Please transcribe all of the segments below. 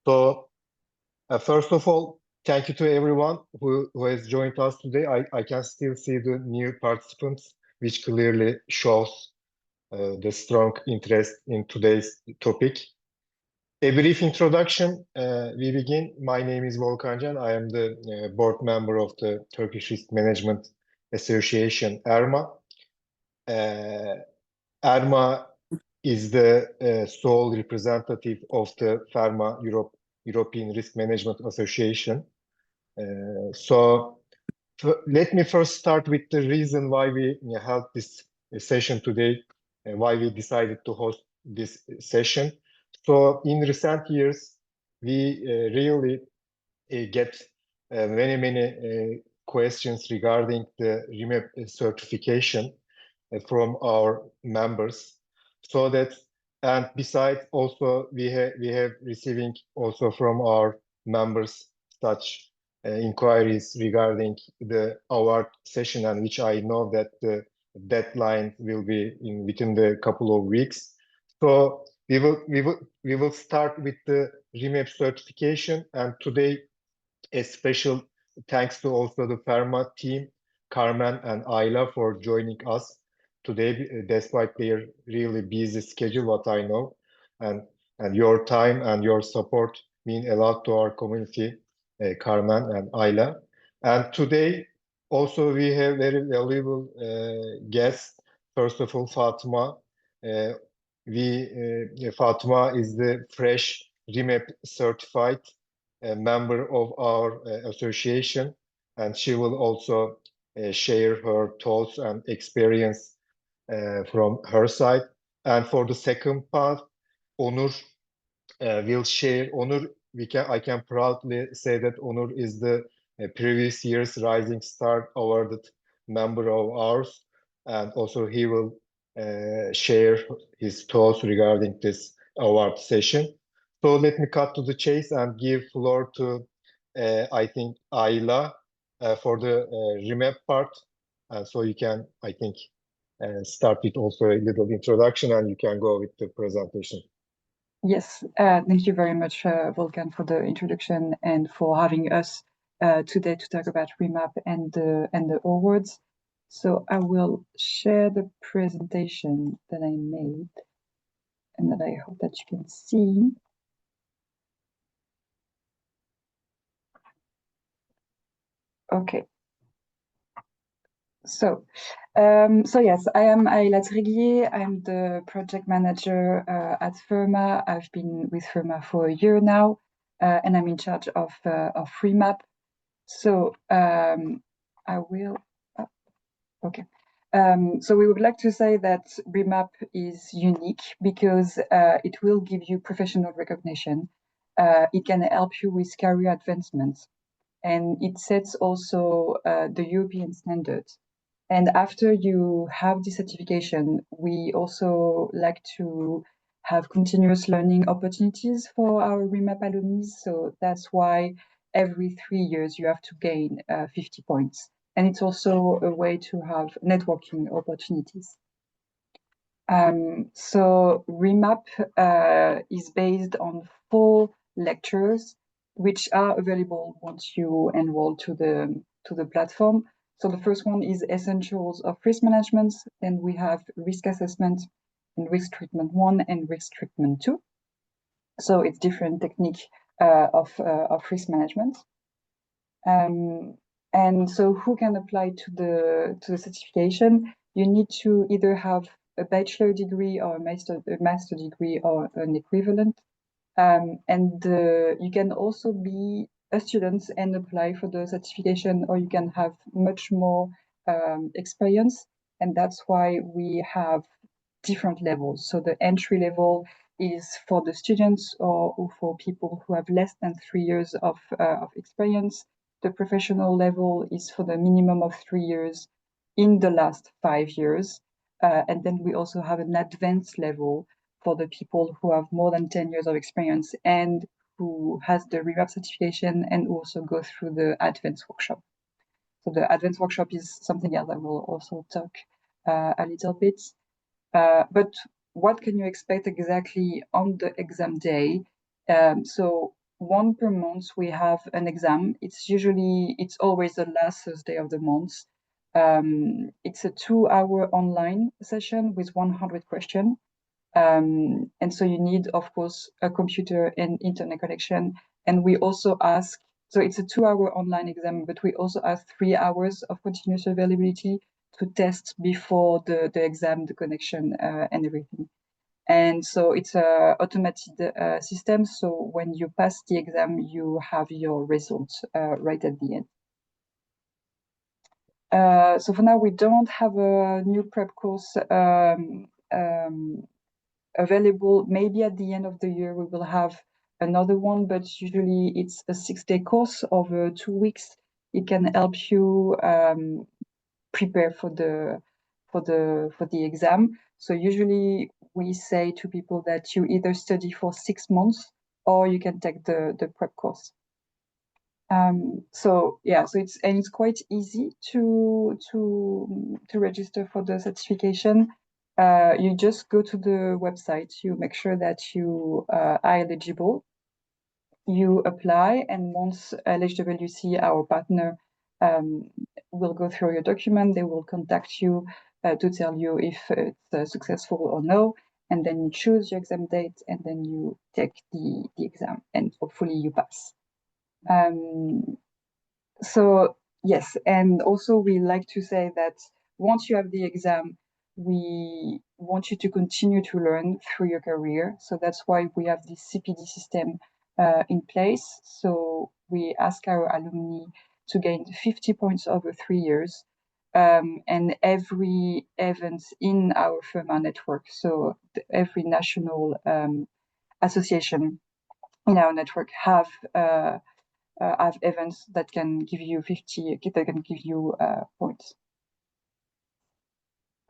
So, first of all, thank you to everyone who has joined us today. I can still see the new participants, which clearly shows the strong interest in today's topic. A brief introduction, we begin. My name is Volkan. I am the board member of the Turkish Risk Management Association, ERMA. ERMA is the sole representative of the FERMA, European Risk Management Association. So let me first start with the reason why we held this session today, and why we decided to host this session. So in recent years, we really get many questions regarding the rimap certification from our members. So that, and besides also we have receiving also from our members such inquiries regarding the award session, and which I know that the deadline will be within the couple of weeks. So we will start with the rimap certification, and today a special thanks to also the FERMA team, Carmen and Aela, for joining us today, despite their really busy schedule, what I know, and your time and your support mean a lot to our community, Carmen and Aela. And today also we have very valuable guests. First of all, Fatima. Fatima is the fresh rimap certified member of our association, and she will also share her thoughts and experience from her side. And for the second part, Onur will share. Onur, I can proudly say that Onur is the previous year's Rising Star awarded member of ours, and also he will share his thoughts regarding this award session. So let me cut to the chase and give floor to, I think, Aela for the remap part. So you can, I think, start with also a little introduction, and you can go with the presentation. Yes, thank you very much, Volkan, for the introduction and for having us today to talk about remap and the awards. So I will share the presentation that I made and that I hope that you can see. Okay. So yes, I am Aela Tréguier. I'm the project manager at FERMA. I've been with FERMA for a year now, and I'm in charge of remap. So I will. Okay. So we would like to say that remap is unique because it will give you professional recognition. It can help you with career advancement, and it sets also the European standards. And after you have the certification, we also like to have continuous learning opportunities for our remap alumni. So that's why every 3 years you have to gain 50 points. And it's also a way to have networking opportunities. So remap is based on 4 lectures, which are available once you enroll to the platform. So the first one is Essentials of Risk Management. Then we have Risk Assessment and Risk Treatment 1 and Risk Treatment 2. So it's different technique of risk management. And so who can apply to the certification? You need to either have a bachelor degree or a master degree or an equivalent. And you can also be a student and apply for the certification, or you can have much more experience. And that's why we have different levels. So the entry level is for the students or for people who have less than 3 years of experience. The professional level is for the minimum of 3 years in the last 5 years. And then we also have an advanced level for the people who have more than 10 years of experience and who has the remap certification and also go through the advanced workshop. So the advanced workshop is something else I will also talk a little bit. But what can you expect exactly on the exam day? So one per month we have an exam. It's always the last Thursday of the month. It's a 2-hour online session with 100 questions. And so you need, of course, a computer and internet connection. And we also ask, so it's a 2-hour online exam, but we also ask 3 hours of continuous availability to test before the exam, the connection, and everything. And so it's a automated system. So when you pass the exam, you have your results right at the end. So for now, we don't have a new prep course available. Maybe at the end of the year, we will have another one, but usually it's a 6-day course over 2 weeks. It can help you prepare for the exam. So usually we say to people that you either study for 6 months or you can take the prep course. So it's quite easy to register for the certification. You just go to the website, you make sure that you are eligible, you apply, and once LHWC, our partner, will go through your document, they will contact you to tell you if it's successful or no, and then you choose your exam date, and then you take the exam, and hopefully you pass. So yes, and also we like to say that once you have the exam, we want you to continue to learn through your career. So that's why we have this CPD system in place. So we ask our alumni to gain 50 points over 3 years. And every event in our FERMA network, so every national association in our network have events that can give you points.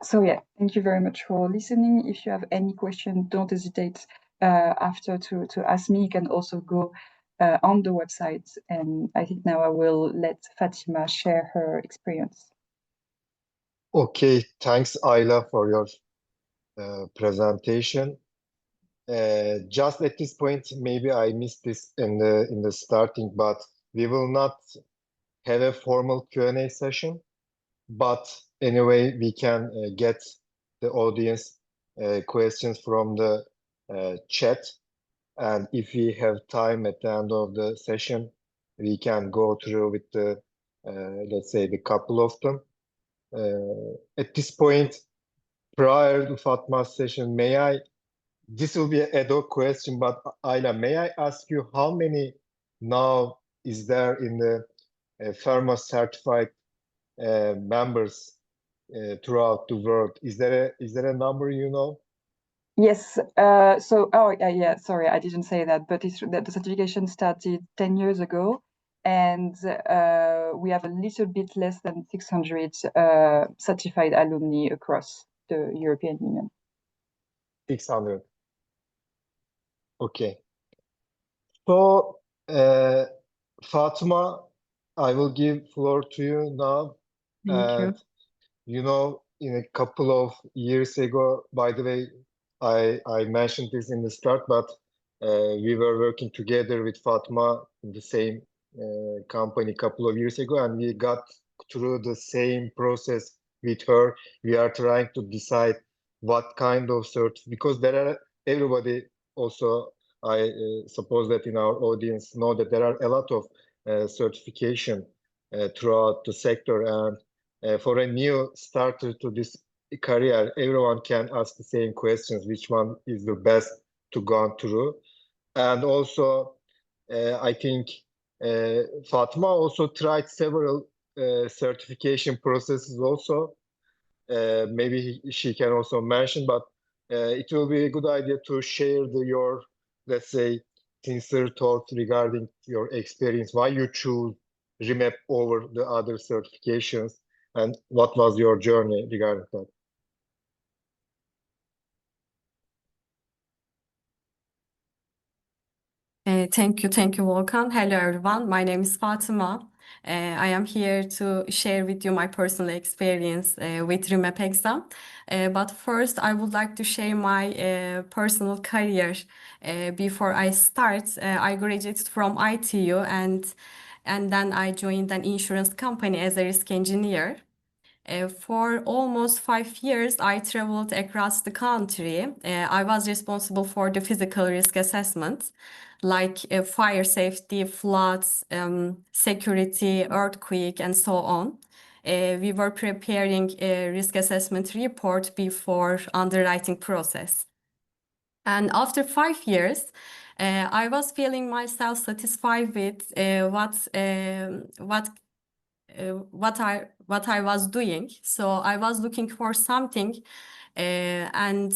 So yeah, thank you very much for listening. If you have any question, don't hesitate after to ask me. You can also go on the website, and I think now I will let Fatima share her experience. Okay, thanks, Aela, for your presentation. Just at this point, maybe I missed this in the starting, but we will not have a formal Q&A session. But anyway, we can get the audience questions from the chat. And if we have time at the end of the session, we can go through with the, let's say, the couple of them. At this point, prior to Fatma's session, this will be an ad hoc question, but Aela, may I ask you how many now is there in the FERMA certified members throughout the world? Is there a number you know? Yes. Yeah. Sorry, I didn't say that, but the certification started 10 years ago, and we have a little bit less than 600 certified alumni across the European Union. 600. Okay. So, Fatima, I will give floor to you now. Thank you. You know, in a couple of years ago, by the way, I mentioned this in the start, but we were working together with Fatima in the same company a couple of years ago, and we got through the same process with her. We are trying to decide what kind of because there are everybody also, I suppose that in our audience know that there are a lot of certification throughout the sector, and for a new starter to this career, everyone can ask the same questions: which one is the best to go through? And also, I think Fatima also tried several certification processes also. Maybe she can also mention, but it will be a good idea to share your, let's say, sincere thoughts regarding your experience, why you choose rimap over the other certifications, and what was your journey regarding that? Thank you, Volkan. Hello, everyone. My name is Fatima. I am here to share with you my personal experience with rimap exam. But first, I would like to share my personal career. Before I start, I graduated from ITU and then I joined an insurance company as a risk engineer. For almost 5 years, I traveled across the country. I was responsible for the physical risk assessment, like fire safety, floods, security, earthquake, and so on. We were preparing a risk assessment report before underwriting process. And after 5 years, I was feeling myself satisfied with what I was doing. So I was looking for something, and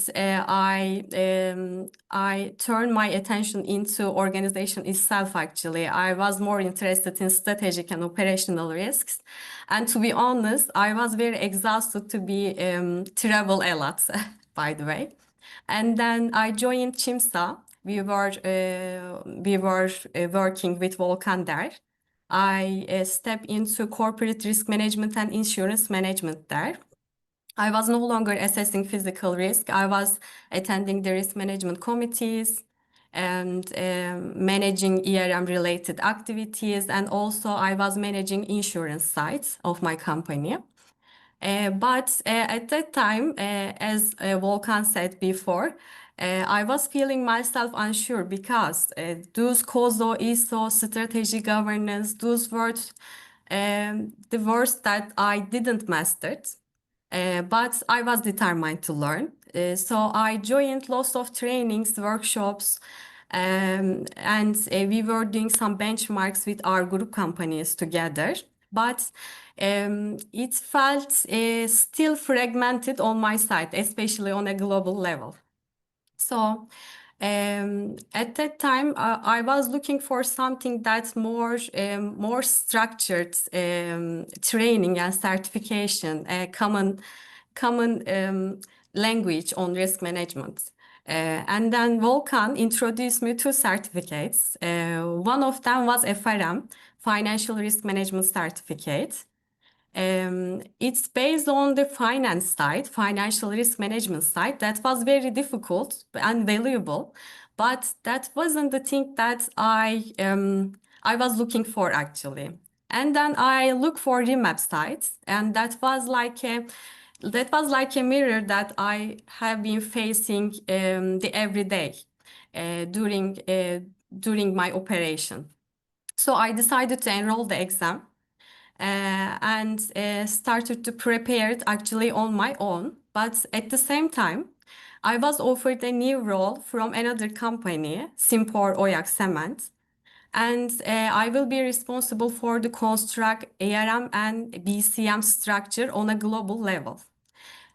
I turned my attention into organization itself. Actually, I was more interested in strategic and operational risks. And to be honest, I was very exhausted to be travel a lot, by the way. And then I joined CIMSA. We were working with Volkan there. I stepped into corporate risk management and insurance management there. I was no longer assessing physical risk. I was attending the risk management committees and managing ERM related activities. And also I was managing insurance sides of my company. But at that time, as Volkan said before, I was feeling myself unsure because those COSO, ISO, strategy governance, those words, the words that I didn't master. But I was determined to learn. So I joined lots of trainings, workshops, and we were doing some benchmarks with our group companies together. But it felt still fragmented on my side, especially on a global level. So at that time, I was looking for something that's more structured training and certification, a common language on risk management. And then Volkan introduced me to certificates. One of them was FRM, Financial Risk Management Certificate. It's based on the finance side, financial risk management side. That was very difficult and valuable, but that wasn't the thing that I was looking for actually. And then I look for rimap sites, and that was like a mirror that I have been facing the everyday during my operation. So I decided to enroll the exam and started to prepare it actually on my own. But at the same time, I was offered a new role from another company, CIMPOR OYAK Cement. And I will be responsible for the construct ARM and BCM structure on a global level.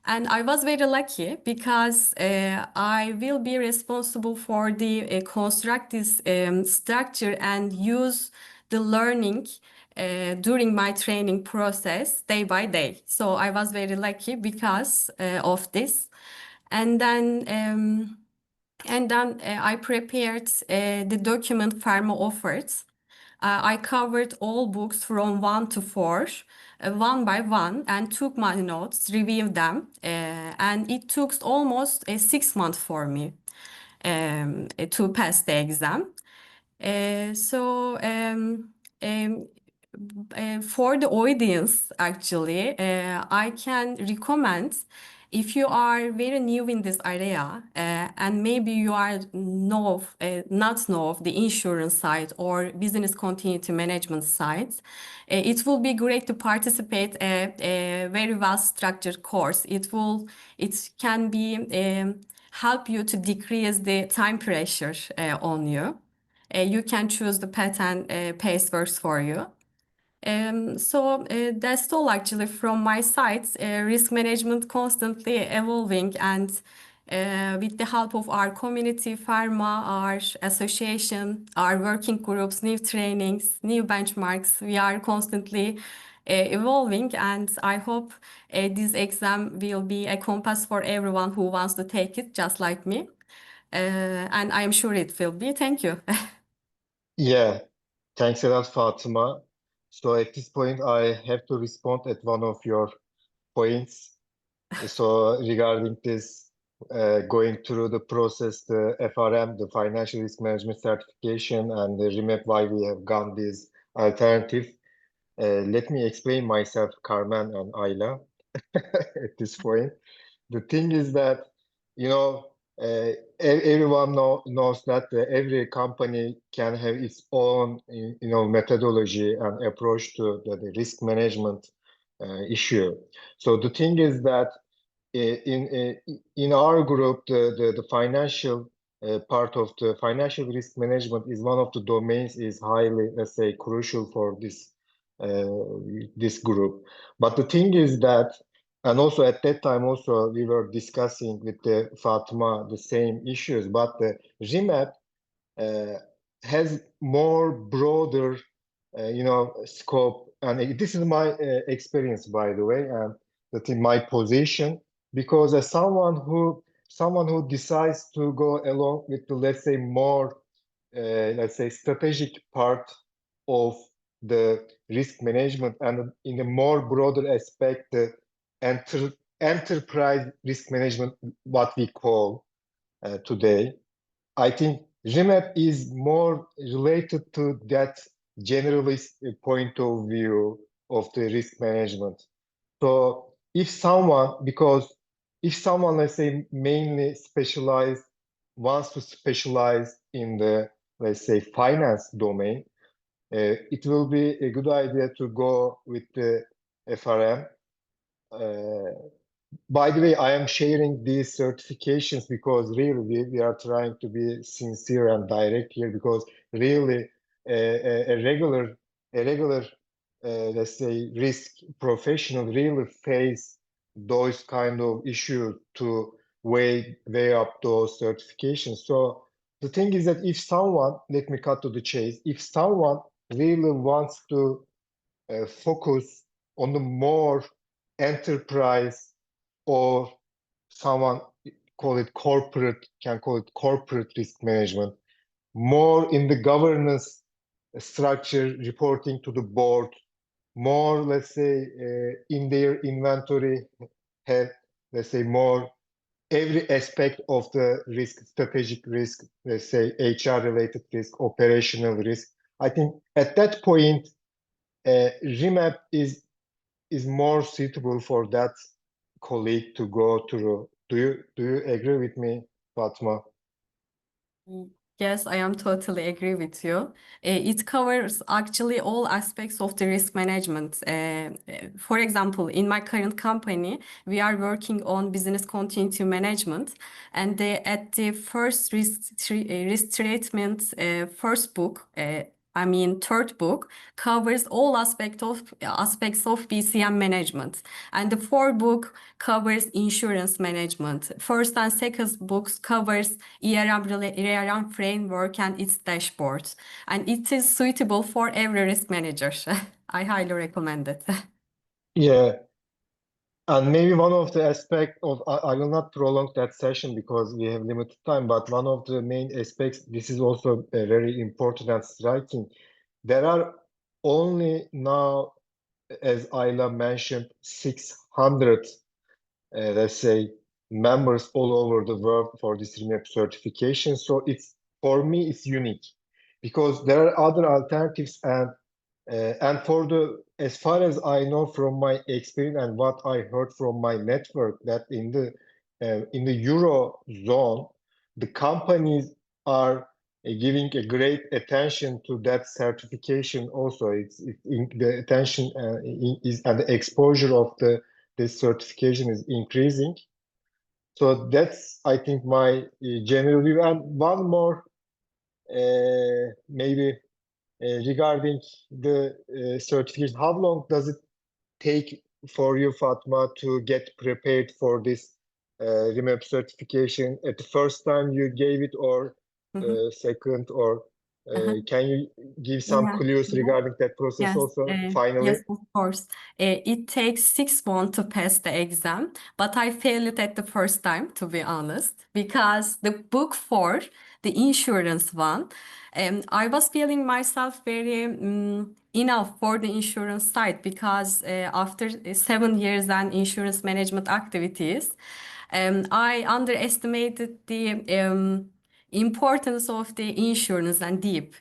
And I was very lucky because I will be responsible for the construct this structure and use the learning during my training process day by day. So I was very lucky because of this. And then I prepared the document FERMA offered. I covered all books from 1 to 4, one by one, and took my notes, reviewed them, and it took almost 6 months for me to pass the exam. For the audience, actually, I can recommend if you are very new in this area and maybe you are not know of the insurance side or business continuity management side, it will be great to participate a very well structured course. It can be help you to decrease the time pressure on you. You can choose the pattern pace works for you. That's all actually from my side. Risk management constantly evolving, and with the help of our community, FERMA, our association, our working groups, new trainings, new benchmarks, we are constantly evolving, and I hope this exam will be a compass for everyone who wants to take it, just like me. And I'm sure it will be. Thank you. Yeah, thanks a lot, Fatima. So at this point, I have to respond at one of your points. So regarding this, going through the process, the FRM, the Financial Risk Management Certification, and the rimap, why we have gone this alternative. Let me explain myself, Carmen and Aela, at this point. The thing is that, you know, everyone knows that every company can have its own, you know, methodology and approach to the risk management issue. So the thing is that in our group, the financial part of the financial risk management is one of the domains is highly, let's say, crucial for this group. But the thing is that, and also at that time also we were discussing with the Fatima the same issues, but the rimap has more broader, you know, scope. And this is my experience, by the way, and that in my position, because as someone who decides to go along with the, let's say, more, let's say, strategic part of the risk management, and in a more broader aspect, the enterprise risk management, what we call today, I think rimap is more related to that generalist point of view of the risk management. So if someone, let's say, mainly wants to specialize in the, let's say, finance domain, it will be a good idea to go with the FRM. By the way, I am sharing these certifications because really we are trying to be sincere and direct here, because really a regular let's say, risk professional really face those kind of issues to weigh up those certifications. So the thing is that if someone, let me cut to the chase, if someone really wants to focus on the more enterprise, or someone can call it corporate risk management, more in the governance structure, reporting to the board, more, let's say, in their inventory, have, let's say, more every aspect of the risk, strategic risk, let's say, HR related risk, operational risk. I think at that point, rimap is more suitable for that colleague to go through. Do you agree with me, Fatma? Yes, I am totally agree with you. It covers actually all aspects of the risk management. For example, in my current company, we are working on business continuity management, and at the first risk treatment first book, third book covers all aspects of BCM management, and the fourth book covers insurance management. First and second books covers ERM framework and its dashboard, and it is suitable for every risk manager. I highly recommend it. Yeah. And maybe one of the aspects of, I will not prolong that session because we have limited time, but one of the main aspects, this is also very important and striking. There are only now, as Aela mentioned, 600, let's say, members all over the world for this rimap certification. So for me, it's unique because there are other alternatives, and as far as I know from my experience and what I heard from my network, that in the Eurozone, the companies are giving a great attention to that certification. Also, the attention is, and the exposure of this certification is increasing. So that's, I think, my general view. And one more, maybe. Regarding the certification, how long does it take for you, Fatma, to get prepared for this rimap certification? At the first time you gave it, or second, or can you give some clues regarding that process also, finally? Yes, of course. It takes 6 months to pass the exam, but I failed it at the first time, to be honest, because the book 4, the insurance one. I was feeling myself very enough for the insurance side because after 7 years and insurance management activities, I underestimated the importance of the insurance and deep.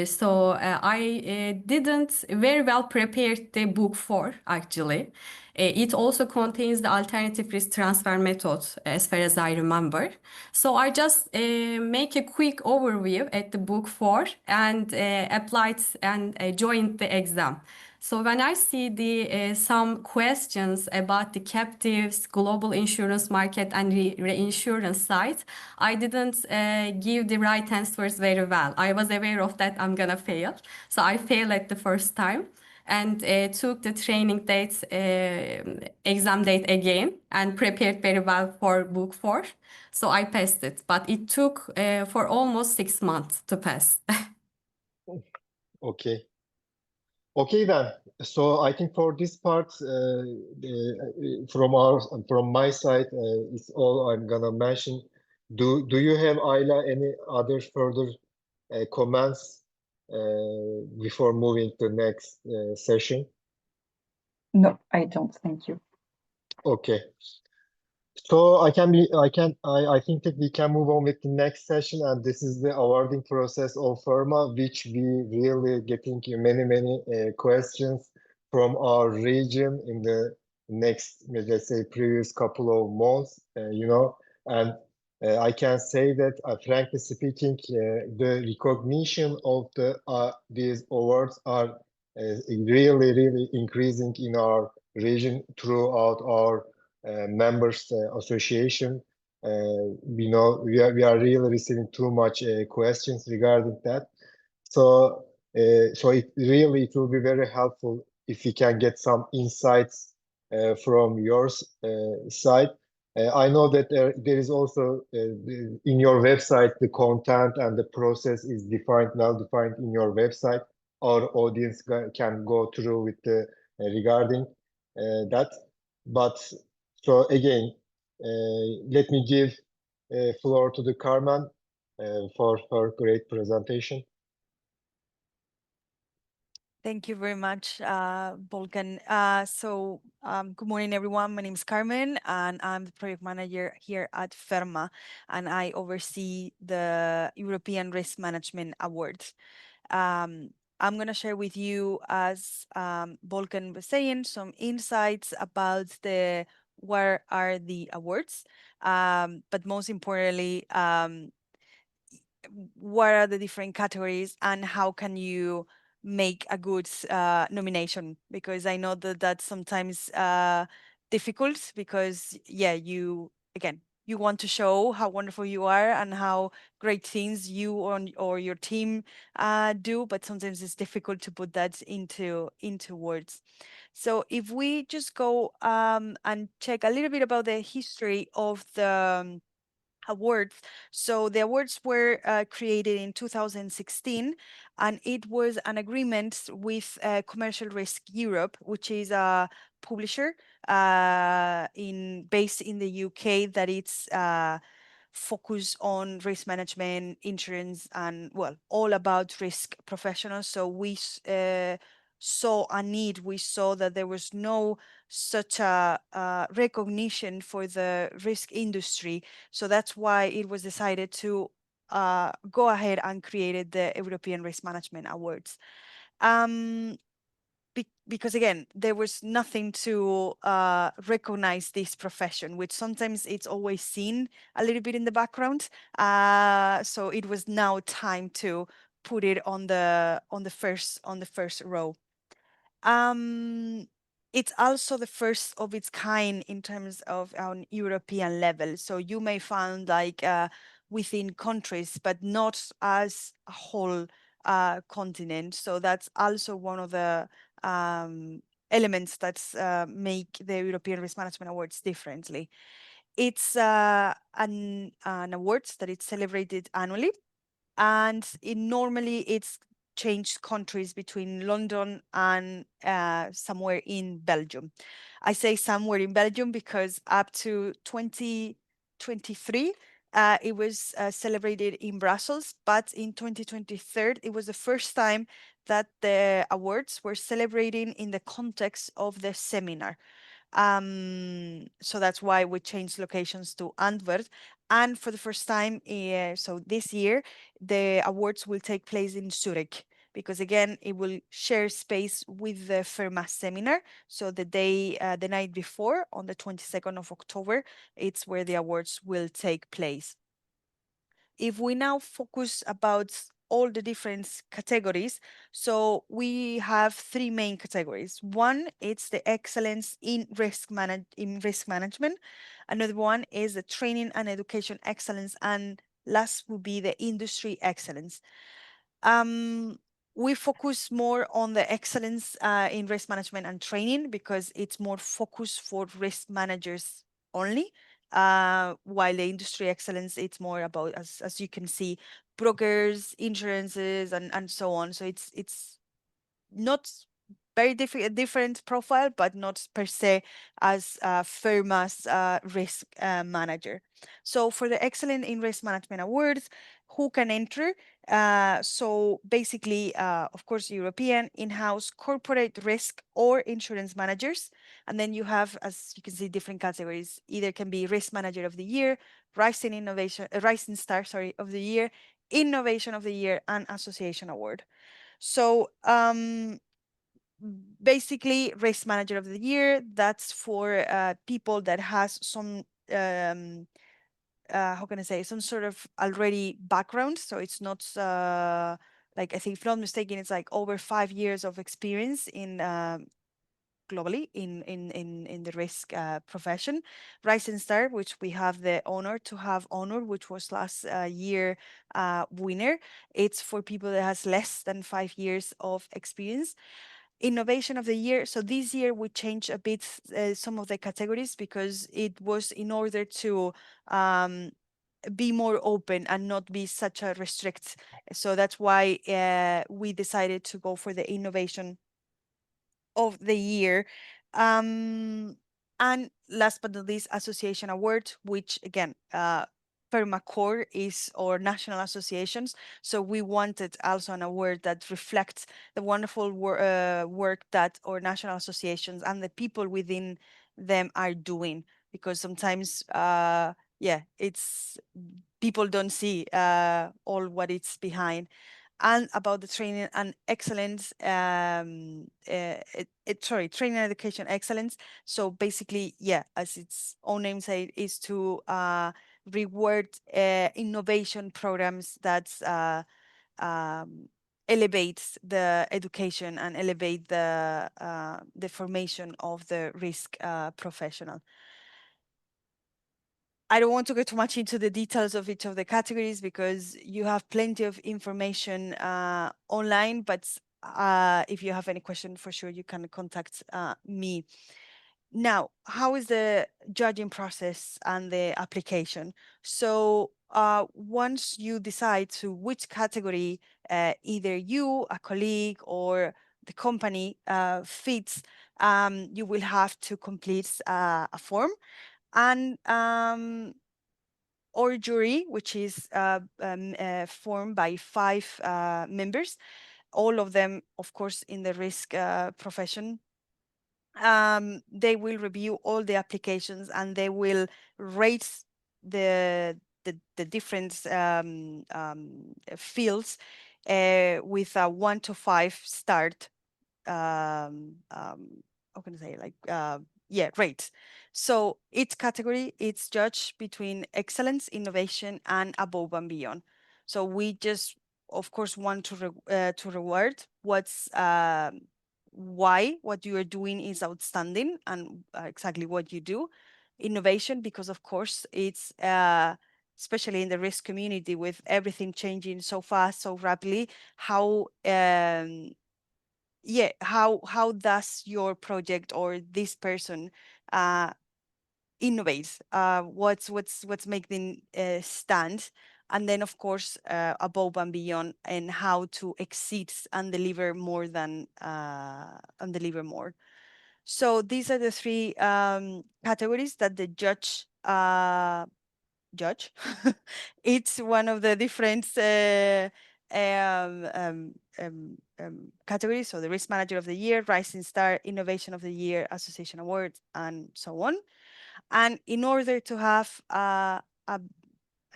So I didn't very well prepared the book 4 actually. It also contains the alternative risk transfer method as far as I remember. So I just make a quick overview at the book 4 and applied and joined the exam. So when I see the some questions about the captives, global insurance market and reinsurance side, I didn't give the right answers very well. I was aware of that I'm gonna fail. So I failed at the first time and took the training date, exam date again and prepared very well for book 4. So I passed it, but it took for almost 6 months to pass. Okay. Okay then. So I think for this part, from my side, it's all I'm gonna mention. Do you have, Aela, any other further comments before moving to the next session? No, I don't. Thank you. Okay. So I think that we can move on with the next session, and this is the awarding process of FERMA, which we really getting many questions from our region in the next, let's say, previous couple of months, and I can say that, frankly speaking, the recognition of these awards are really increasing in our region throughout our members association. We know we are really receiving too much questions regarding that. So it will be very helpful if we can get some insights from your side. I know that there is also in your website the content and the process is well defined in your website. Our audience can go through with the regarding that. But so again, let me give floor to the Carmen for her great presentation. Thank you very much, Volkan. Good morning, everyone. My name is Carmen, and I'm the project manager here at FERMA, and I oversee the European Risk Management Awards. I'm going to share with you, as Volkan was saying, some insights about what are the awards, but most importantly, what are the different categories and how can you make a good nomination, because I know that that's sometimes difficult because you want to show how wonderful you are and how great things you or your team do, but sometimes it's difficult to put that into words. So if we just go and check a little bit about the history of the awards. So the awards were created in 2016, and it was an agreement with Commercial Risk Europe, which is a publisher based in the UK that it's focused on risk management, insurance, and all about risk professionals. So we saw a need. We saw that there was no such a recognition for the risk industry. So that's why it was decided to go ahead and created the European Risk Management Awards. Because again, there was nothing to recognize this profession, which sometimes it's always seen a little bit in the background. So it was now time to put it on the first row. It's also the first of its kind in terms of on European level. So you may find within countries, but not as a whole continent. So that's also one of the elements that make the European Risk Management Awards differently. It's an award that it's celebrated annually, and normally it's changed countries between London and somewhere in Belgium. I say somewhere in Belgium because up to 2023, It was celebrated in Brussels, but in 2023, it was the first time that the awards were celebrating in the context of the seminar. So that's why we changed locations to Antwerp. And for the first time, so this year, the awards will take place in Zurich, because again, it will share space with the FERMA seminar. So the day, the night before, on the 22nd of October, it's where the awards will take place. If we now focus about all the different categories, so we have three main categories. One, it's the excellence in risk management. Another one is the training and education excellence, and last would be the industry excellence. We focus more on the excellence in risk management and training because it's more focused for risk managers only. While the industry excellence, it's more about, as you can see, brokers, insurances, and so on. So it's not very different profile, but not per se as FERMA's risk manager. So for the Excellent in Risk Management Awards, who can enter? So basically, of course, European, in-house, corporate risk or insurance managers. And then you have, as you can see, different categories. Either can be Risk Manager of the Year, Rising Star, of the Year, Innovation of the Year, and Association Award. So basically, Risk Manager of the Year, that's for people that has some how can I say, some sort of already background. So it's not like, I think if not mistaken, it's like over 5 years of experience in globally in the risk profession. Rising Star, which we have the honor to have Onur, which was last year winner. It's for people that has less than 5 years of experience. Innovation of the Year. So this year we changed a bit some of the categories because it was in order to be more open and not be such a restrict. So that's why we decided to go for the Innovation of the Year. And last but not least, Association Award, which again, FERMA is our national associations. So we wanted also an award that reflects the wonderful work that our national associations and the people within them are doing. Because sometimes, yeah, it's people don't see all what it's behind. And about the training and excellence, training and education excellence. So basically, yeah, as its own name says, is to reward innovation programs that elevates the education and elevate the formation of the risk professional. I don't want to go too much into the details of each of the categories because you have plenty of information online, but if you have any question, for sure, you can contact me. Now, how is the judging process and the application? So once you decide to which category either you, a colleague, or the company fits, you will have to complete a form. And our jury, which is formed by 5 members, all of them, of course, in the risk profession. They will review all the applications and they will rate the different fields with a 1 to 5 start. How can I say, like rate. So each category, it's judged between excellence, innovation, and above and beyond. So we just, of course, want to reward what's why what you are doing is outstanding and exactly what you do. Innovation, because of course it's especially in the risk community with everything changing so fast, so rapidly, how how does your project or this person innovate? What's making stand? And then of course above and beyond, and how to exceed and deliver more than and deliver more. So these are the 3 categories that the judge judge. It's one of the different categories. So the Risk Manager of the Year, Rising Star, Innovation of the Year, Association Awards, and so on. And in order to have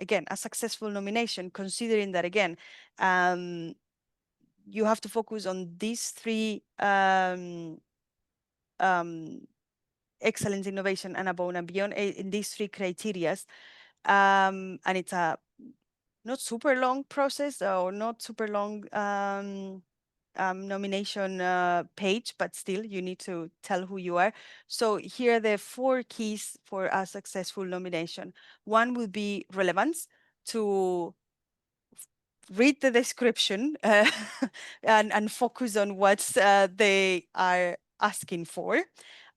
again, a successful nomination, considering that, again, you have to focus on these three excellence, innovation, and above and beyond in these three criterias. And it's a not super long process or not super long nomination page, but still you need to tell who you are. So here are the 4 keys for a successful nomination. One would be relevance, to read the description and focus on what they are asking for.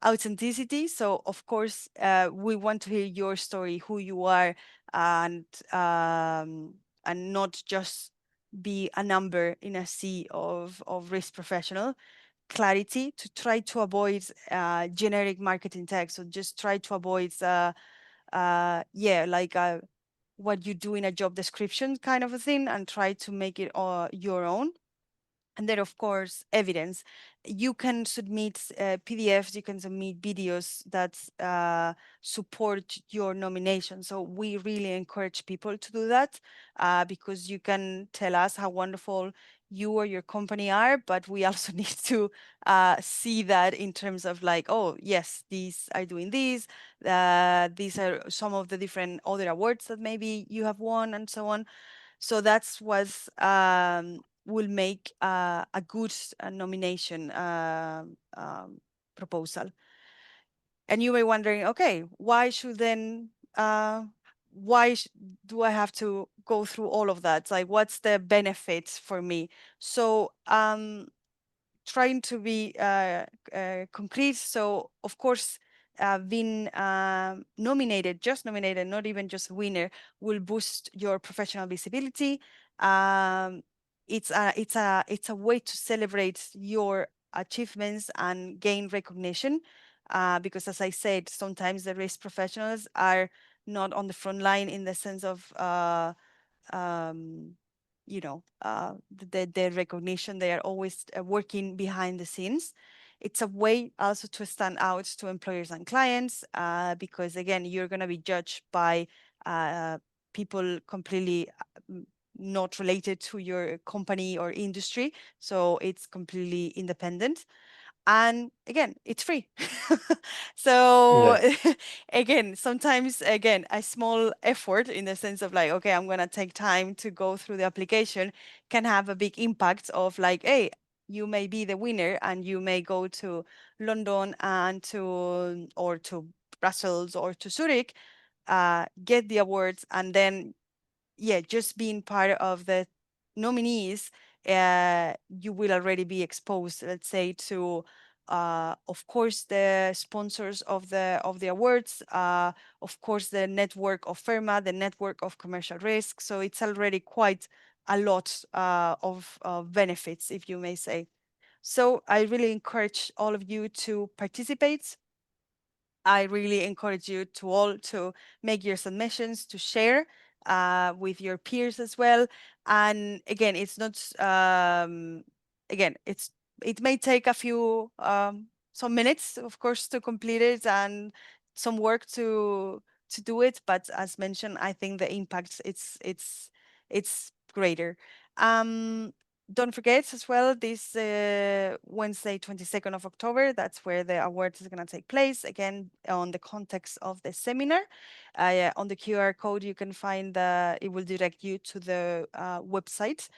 Authenticity. So of course, we want to hear your story, who you are, and not just be a number in a sea of risk professional. Clarity, to try to avoid generic marketing text. So just try to avoid, what you do in a job description kind of a thing, and try to make it your own. And then, of course, evidence. You can submit PDFs, you can submit videos that support your nomination. So we really encourage people to do that because you can tell us how wonderful you or your company are, but we also need to see that in terms of like, oh, yes, these are doing these. These are some of the different other awards that maybe you have won and so on. So that's what will make a good nomination proposal. And you may be wondering, okay, why should then, do I have to go through all of that? Like, what's the benefit for me? So trying to be concrete. So of course, being nominated, not even just a winner, will boost your professional visibility. It's a way to celebrate your achievements and gain recognition. Because as I said, sometimes the risk professionals are not on the front line in the sense of the recognition. They are always working behind the scenes. It's a way also to stand out to employers and clients because, again, you're going to be judged by people completely not related to your company or industry. So it's completely independent. And again, it's free. So again, sometimes, again, a small effort in the sense of like, okay, I'm going to take time to go through the application can have a big impact of like, hey, you may be the winner and you may go to London and or to Brussels or to Zurich, get the awards, and then just being part of the nominees, you will already be exposed, let's say, to of course the sponsors of the awards, of course the network of FERMA, the network of commercial risk. So it's already quite a lot of benefits, if you may say. So I really encourage all of you to participate. I really encourage you to all to make your submissions, to share with your peers as well. And again, it's not, it may take a few, some minutes, of course, to complete it and some work to do it. But as mentioned, I think the impact, it's greater. Don't forget as well, this Wednesday, 22nd of October, that's where the award is going to take place. Again, on the context of the seminar. On the QR code, you can find it will direct you to the website.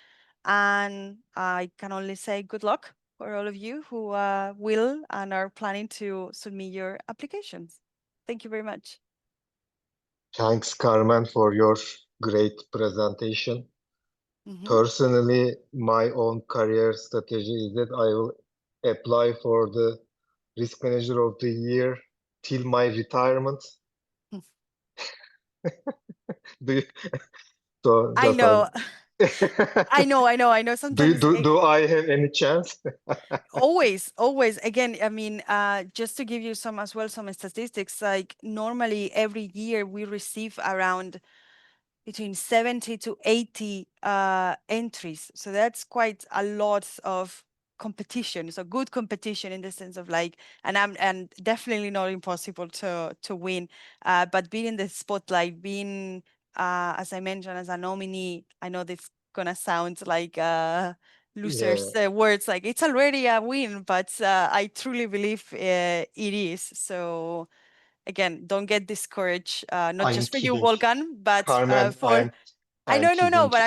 And I can only say good luck for all of you who will and are planning to submit your applications. Thank you very much. Thanks, Carmen, for your great presentation. Personally, my own career strategy is that I will apply for the Risk Manager of the Year till my retirement. So I know. I know. Sometimes Do I have any chance? always. Again, I mean, just to give you some statistics, like normally every year we receive around between 70 to 80 entries. So that's quite a lot of competition. So good competition in the sense of like, and definitely not impossible to win. But being in the spotlight, being as I mentioned, as a nominee, I know this gonna sound like losers words, like it's already a win, but I truly believe it is. So again, don't get discouraged, not I'm just for you, kidding. Volkan, but Carmen, for I I'm know, no, kidding. but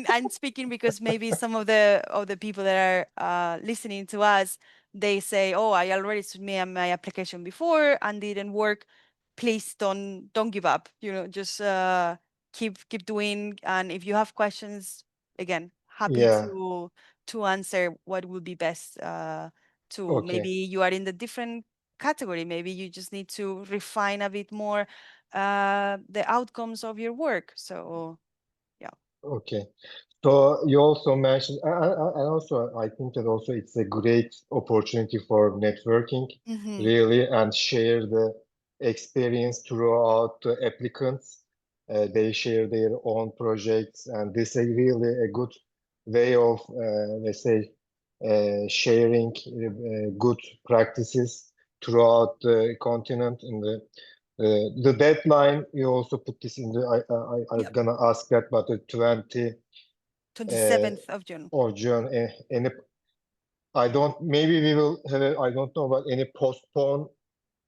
I'm speaking because maybe some of the people that are listening to us, they say, oh, I already submitted my application before and didn't work. Please don't give up. Just keep doing. And if you have questions, again, happy Yeah, to answer what would be best to maybe okay. you are in the different category. Maybe you just need to refine a bit more the outcomes of your work. So yeah. Okay. So you also mentioned, and also I think that also it's a great opportunity for networking, Mm-hmm. really, and share the experience throughout the applicants. They share their own projects, and this is really a good way of, let's say, sharing good practices throughout the continent. The deadline, you also put this in the, I'm Yep. gonna ask that, but the 27th of June. of June, any, maybe we will have, I don't know, but any postpone,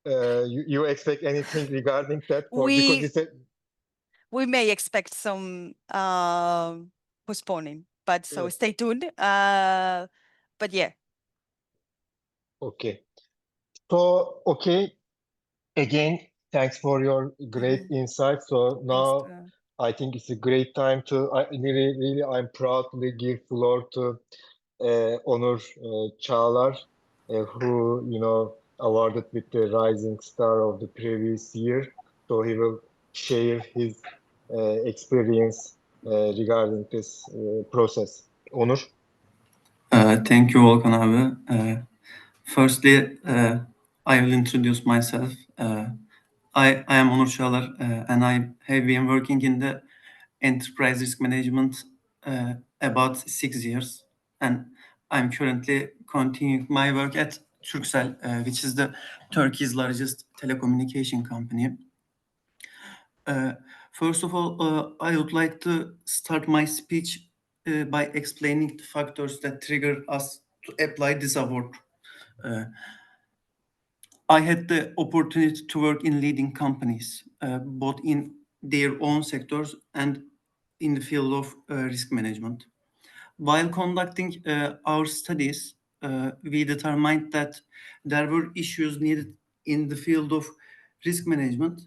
you expect anything regarding that because We it's a, we may expect some postponing, but so stay tuned. But yeah. okay. So, okay, again, thanks for your great Mm-hmm. insight. So Thanks. now I think it's a great time to, really, I'm proud to give floor to Onur Çağlar, who, awarded with the Rising Star of the previous year. So he will share his experience regarding this process. Onur? Thank you, Volkan abi. Firstly, I will introduce myself. I am Onur Çağlar, and I have been working in the enterprise risk management about 6 years, and I'm currently continuing my work at Turkcell, which is the Turkey's largest telecommunication company. First of all, I would like to start my speech by explaining the factors that trigger us to apply this award. I had the opportunity to work in leading companies, both in their own sectors and in the field of risk management. While conducting our studies, we determined that there were issues needed in the field of risk management.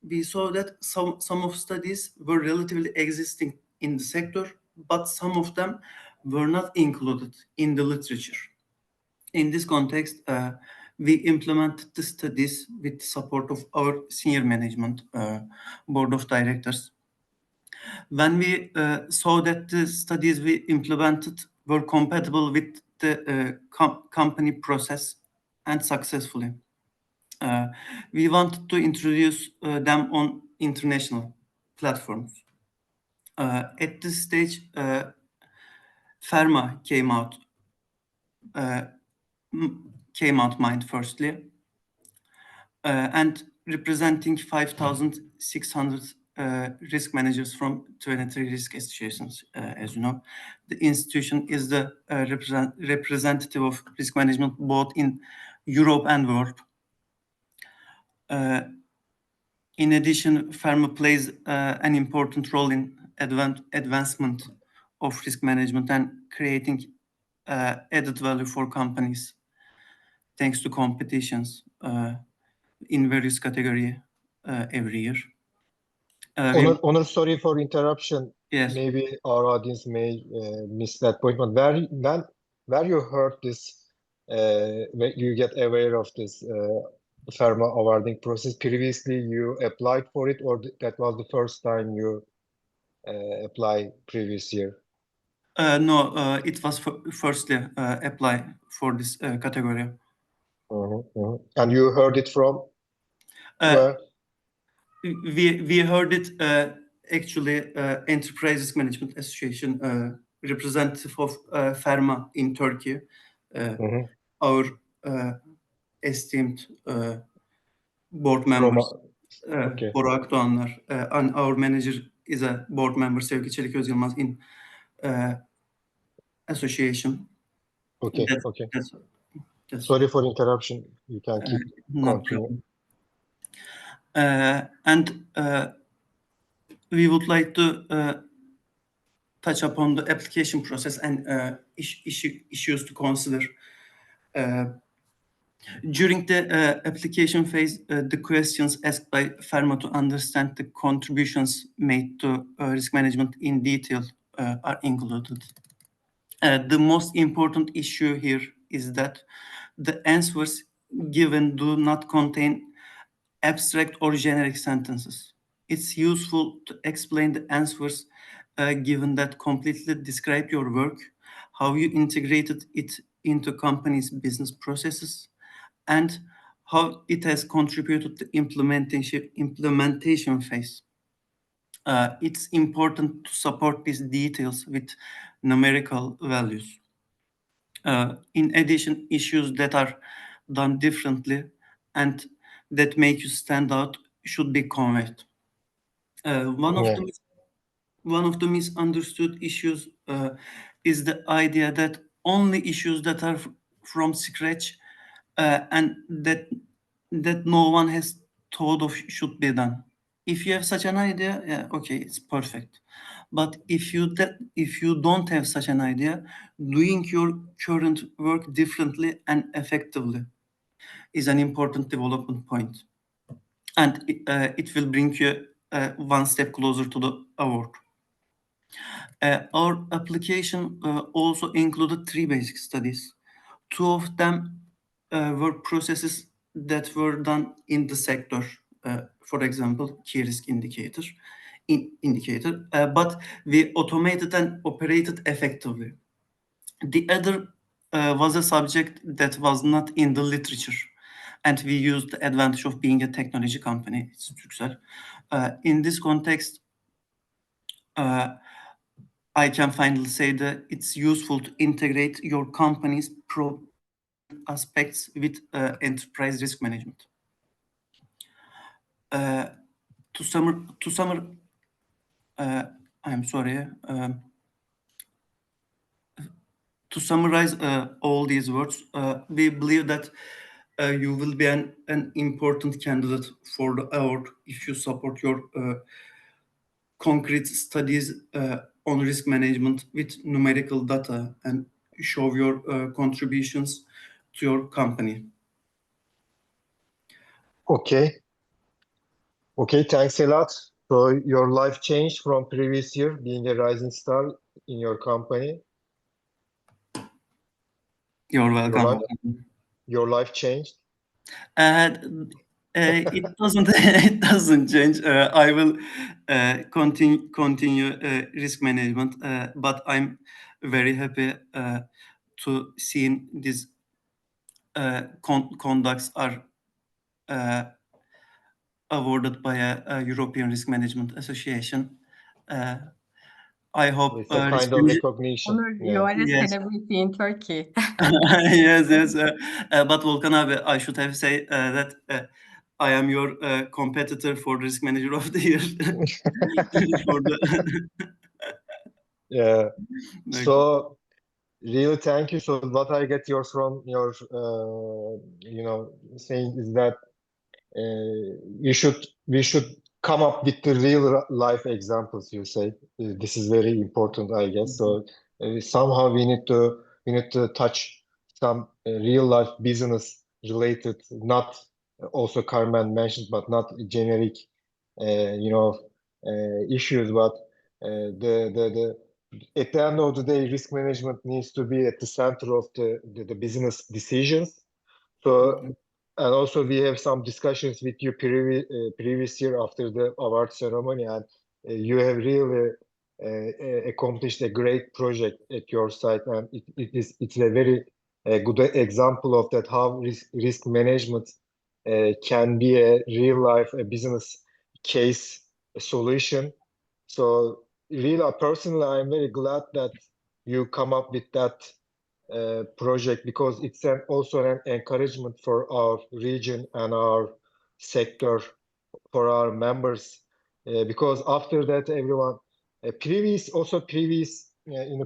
We saw that some of studies were relatively existing in the sector, but some of them were not included in the literature. In this context, we implemented the studies with the support of our senior management board of directors. When we saw that the studies we implemented were compatible with the company process and successfully, we wanted to introduce them on international platforms. At this stage, FERMA came out mind firstly, and representing 5,600 risk managers from 23 risk associations. As you know, the institution is the representative of risk management both in Europe and world. In addition, FERMA plays an important role in advancement of risk management and creating added value for companies thanks to competitions in various categories every year. Onur, sorry for interruption. Yes. Maybe our audience may miss that point, but where you heard this, when you get aware of this FERMA awarding process, previously you applied for it, or that was the first time you apply previous year? No, it was firstly apply for this category. And you heard it from where? We heard it actually Enterprise Risk Management Association representative of FERMA in Turkey, our esteemed board members, Okay. Bora Akdoğanlar, and our manager is a board member, Sevgi Çelik Özyılmaz, in association. Okay. That's Sorry for interruption. You can keep no continue. problem. And we would like to touch upon the application process and issues to consider. During the application phase, the questions asked by FERMA to understand the contributions made to risk management in detail are included. The most important issue here is that the answers given do not contain abstract or generic sentences. It's useful to explain the answers given that completely describe your work, how you integrated it into company's business processes, and how it has contributed to implementation phase. It's important to support these details with numerical values. In addition, issues that are done differently and that make you stand out should be conveyed. One of the misunderstood issues is the idea that only issues that are from scratch and that no one has thought of should be done. If you have such an idea, yeah, okay, it's perfect. But if you don't have such an idea, doing your current work differently and effectively is an important development point, and it will bring you one step closer to the award. Our application also included 3 basic studies. 2 of them were processes that were done in the sector. For example, key risk indicator, but we automated and operated effectively. The other was a subject that was not in the literature, and we used the advantage of being a technology company. It's Turkcell. In this context, I can finally say that it's useful to integrate your company's aspects with enterprise risk management. To summarize all these words, we believe that you will be an important candidate for the award if you support your concrete studies on risk management with numerical data and show your contributions to your company. Okay, thanks a lot. So your life changed from previous year, being a rising star in your company. You're welcome. Your life changed? It doesn't. It doesn't change. I will continue risk management, but I'm very happy to seeing these conducts are awarded by a European Risk Management Association. I hope it's a kind of recognition. Onur, you are a celebrity in Turkey. Yes. But Volkan abi, I should have said that I am your competitor for Risk Manager of the Year. Yeah. So really, thank you. So what I get from your, saying is that we should come up with the real life examples. You say this is very important, I guess. So somehow we need to touch some real life business related, not also Carmen mentioned, but not generic, issues. But the at the end of the day, risk management needs to be at the center of the business decisions. So, and also we have some discussions with you previous year after the award ceremony, and you have really accomplished a great project at your site, and it's a very good example of that, how risk management can be a real life a business case solution. So really, personally, I'm very glad that you come up with that project, because it's also an encouragement for our region and our sector, for our members, because after that, everyone in the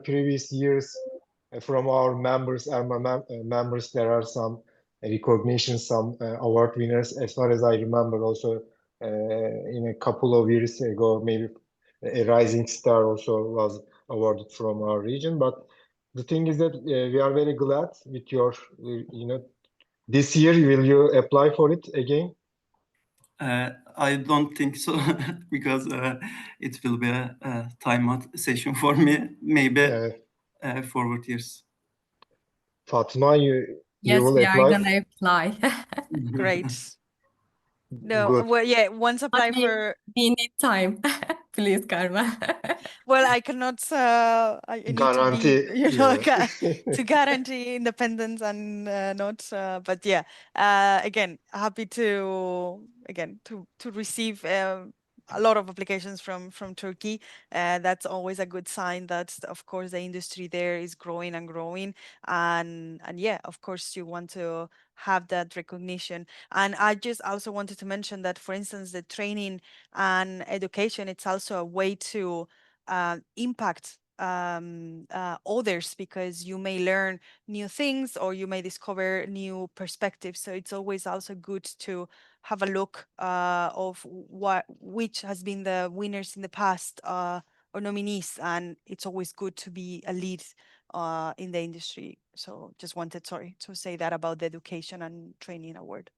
previous years, from our members, ERMA members, there are some recognitions, some award winners. As far as I remember, also in a couple of years ago, maybe a rising star also was awarded from our region. But the thing is that we are very glad with your, this year, will you apply for it again? I don't think so, because it will be a time-out session for me, maybe forward years. Fatima, you Yes, will we are apply? gonna apply. Great. No, Good. well, yeah, once apply But for, we need time. Please, Carmen. well, I cannot, I need to Guarantee, be, you know, yeah. to guarantee independence and not, but yeah, again, happy to, again, to receive a lot of applications from Turkey. That's always a good sign that, of course, the industry there is growing and growing. And yeah, of course, you want to have that recognition. And I just also wanted to mention that, for instance, the training and education, it's also a way to impact others, because you may learn new things or you may discover new perspectives. So it's always also good to have a look of which has been the winners in the past, or nominees, and it's always good to be a lead in the industry. So just wanted, sorry, to say that about the education and training award.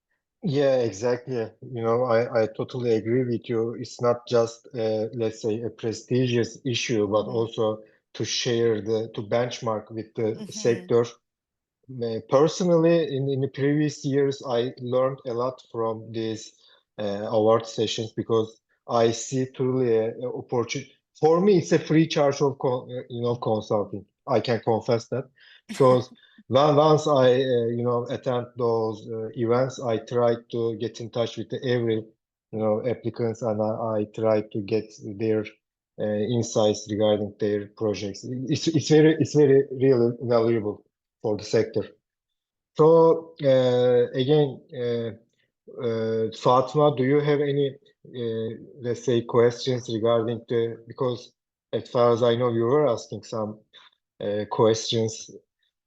Yeah, exactly. I totally agree with you. It's not just, let's say, a prestigious issue, but also to share to benchmark with the sector. Personally, in the previous years, I learned a lot from these award sessions, because I see truly an opportunity. For me, it's a free charge of consulting. I can confess that, because once I attend those events, I try to get in touch with every applicants, and I try to get their insights regarding their projects. It's very really valuable for the sector. So again, Fatima, do you have any, let's say, questions regarding because as far as I know, you were asking some questions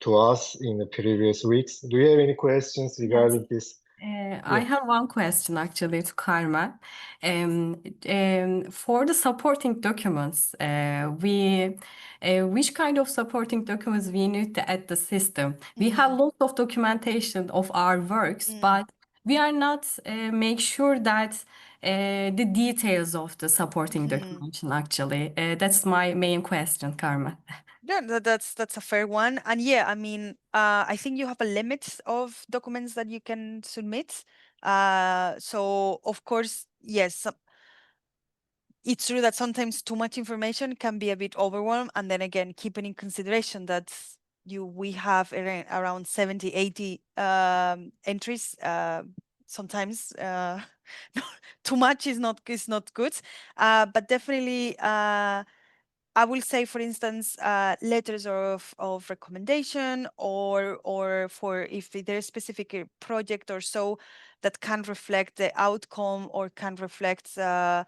to us in the previous weeks. Do you have any questions regarding this? I have one question actually to Carmen. For the supporting documents, which kind of supporting documents we need to add the system? We have lots of documentation of our works, but we are not make sure that the details of the supporting documentation actually. That's my main question, Carmen. Yeah, that's a fair one. And yeah, I mean, I think you have a limit of documents that you can submit. So of course, yes, it's true that sometimes too much information can be a bit overwhelmed. And then again, keeping in consideration that we have around 70, 80 entries. Sometimes too much is not good. But definitely, I will say, for instance, letters of recommendation, or for if there's a specific project or so that can reflect the outcome or can reflect the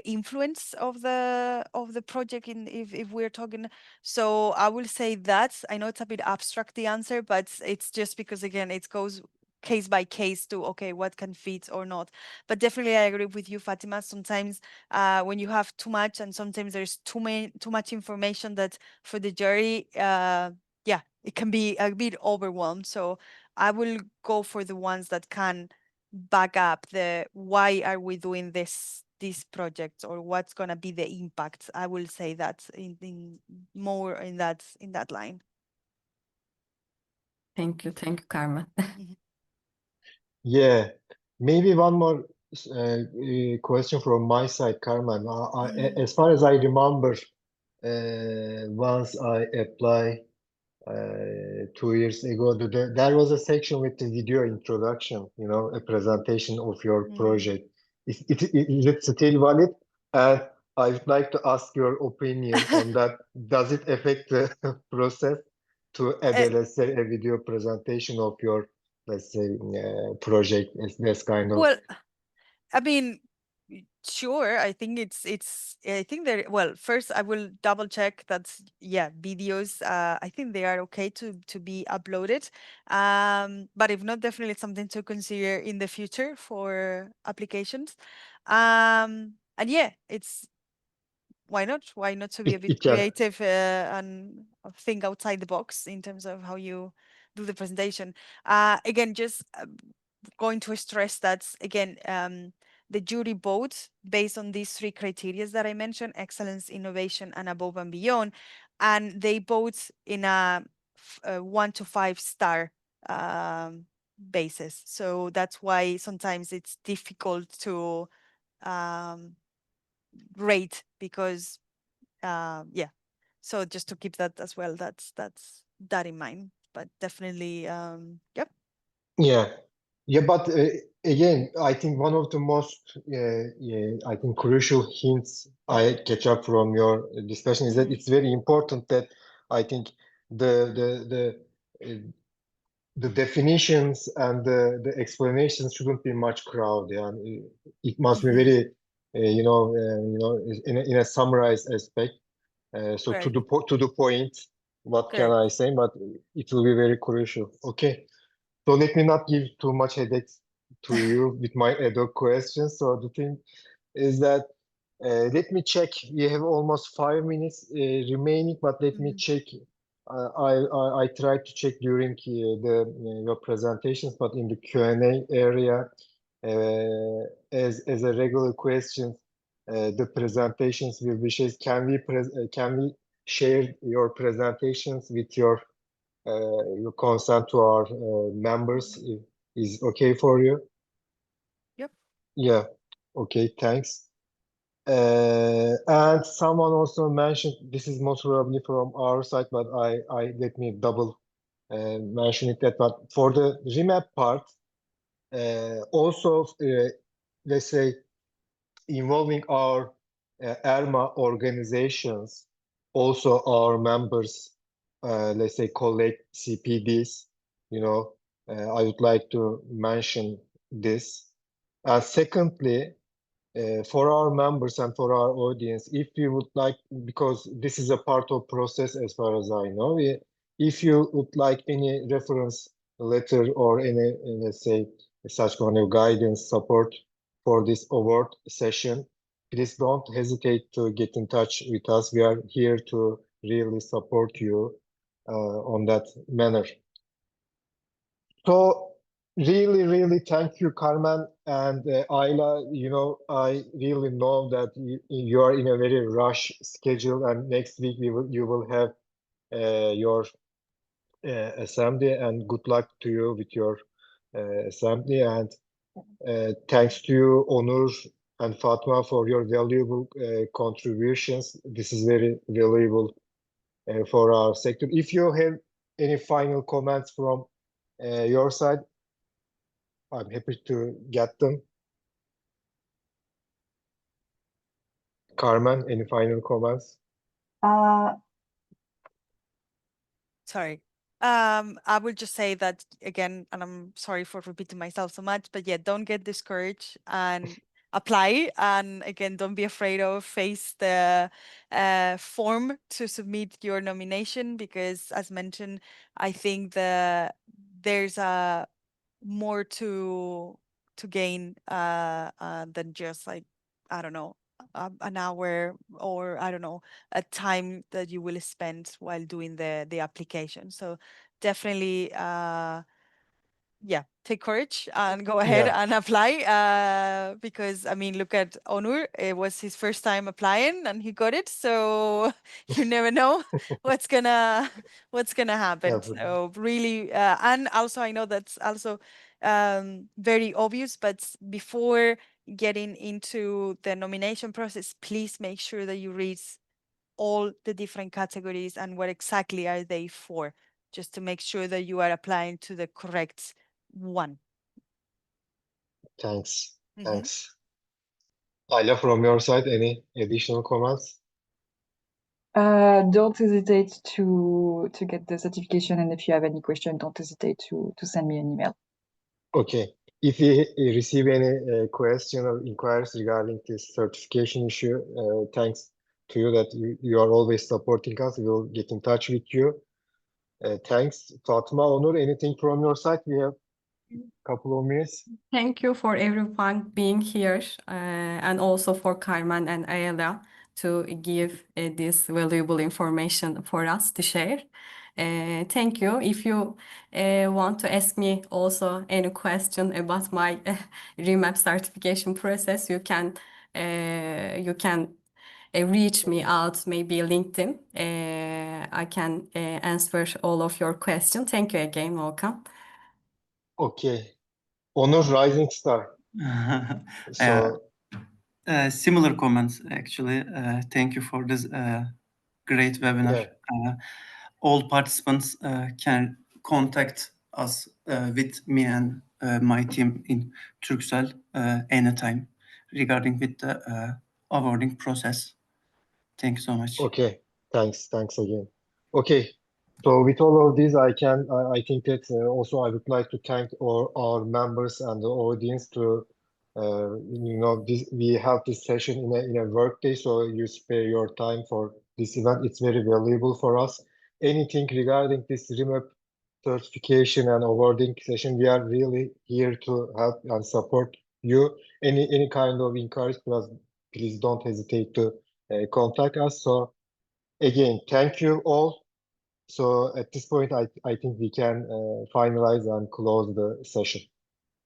influence of the project if we're talking. So I will say that. I know it's a bit abstract, the answer, but it's just because, again, it goes case by case to, okay, what can fit or not. But definitely I agree with you, Fatima. Sometimes when you have too much, and sometimes there's too much information, that for the jury, yeah, it can be a bit overwhelmed. So I will go for the ones that can back up the why are we doing this project, or what's going to be the impact. I will say that in more in that line. Thank you, Carmen. Yeah, maybe one more question from my side, Carmen. Mhm. As far as I remember, once I applied 2 years ago, there was a section with the video introduction, you know, a presentation of your Mm. project. Is it still valid? And I would like to ask your opinion on that. Does it affect the process to add, Uh, let's say, a video presentation of your, let's say, project as this kind of? Well, I mean, sure. I think I think there. Well, first I will double check that's yeah videos. I think they are okay to be uploaded. But if not, definitely it's something to consider in the future for applications. And yeah, it's why not? Why not to be a bit It can. creative and think outside the box in terms of how you do the presentation. Again, just going to stress that again, the jury votes based on these three criteria that I mentioned: excellence, innovation, and above and beyond. And they vote in a 1 to 5 star basis. So that's why sometimes it's difficult to um, rate because yeah. So just to keep that as well, that's that in mind. But definitely, yep. Yeah. Yeah, but again, I think one of the most, I think, crucial hints I catch up from your discussion is that Mm, it's very important that I think the definitions and the explanations shouldn't be much crowded, and it must be mhm, very, in a summarized aspect. So correct, to the point, what can correct. I say? But it will be very crucial. Okay. So let me not give too much headaches to you with my ad hoc questions. So the thing is that let me check. We have almost 5 minutes remaining, but let me Mm, check. I tried to check during your presentations, but in the Q&A area, as a regular question, the presentations will be shared. Can we share your presentations with your consent to our members is okay for you? yep. Yeah. Okay, thanks. And someone also mentioned this is most probably from our side, but I let me double mention it that. But for the remap part, also let's say involving our ERMA organizations, also our members, let's say collect CPDs, you know, I would like to mention this. Secondly, for our members and for our audience, if you would like, because this is a part of process as far as I know, if you would like any reference letter or any, let's say, such kind of guidance support for this award session, please don't hesitate to get in touch with us. We are here to really support you on that manner. So really, really thank you, Carmen and Aela. You know, I really know that you are in a very rush schedule, and next week you will have your assembly, and good luck to you with your assembly. And thanks to you, Onur and Fatima, for your valuable contributions. This is very valuable for our sector. If you have any final comments from your side, I'm happy to get them. Carmen, any final comments? Sorry. I will just say that again, and I'm sorry for repeating myself so much, but yeah, don't get discouraged and apply. And again, don't be afraid of face the form to submit your nomination because, as mentioned, I think there's a more to gain than just like I don't know an hour or I don't know a time that you will spend while doing the application. So definitely yeah, take courage and go ahead Yeah, and apply because I mean look at Onur, it was his first time applying and he got it, so you never know what's gonna happen. definitely. So really and also I know that's also very obvious, but before getting into the nomination process, please make sure that you read all the different categories and what exactly are they for, just to make sure that you are applying to the correct one. Thanks. Mhm. Thanks. Aela, from your side, any additional comments? Don't hesitate to get the certification, and if you have any question, don't hesitate to send me an email. Okay. If you receive any question or inquiries regarding this certification issue, thanks to you that you are always supporting us. We will get in touch with you. Thanks. Fatima, Onur, anything from your side? We have a couple of minutes. Thank you for everyone being here, and also for Carmen and Aela to give this valuable information for us to share. Thank you. If you want to ask me also any question about my rimap certification process, you can reach me out, maybe LinkedIn. I can answer all of your questions. Thank you again, Volkan. Okay. Onur, rising star. So, Similar comments, actually. Thank you for this great webinar. All participants can contact us with me and my team in Turkcell anytime regarding with the awarding process. Thank you so much. okay. Thanks again. Okay. So with all of this, I think that also I would like to thank our members and the audience to, we have this session in a work day, so you spare your time for this event. It's very valuable for us. Anything regarding this rimap certification and awarding session, we are really here to help and support you. Any kind of inquiries, please don't hesitate to contact us. So again, thank you all. So at this point, I think we can finalize and close the session.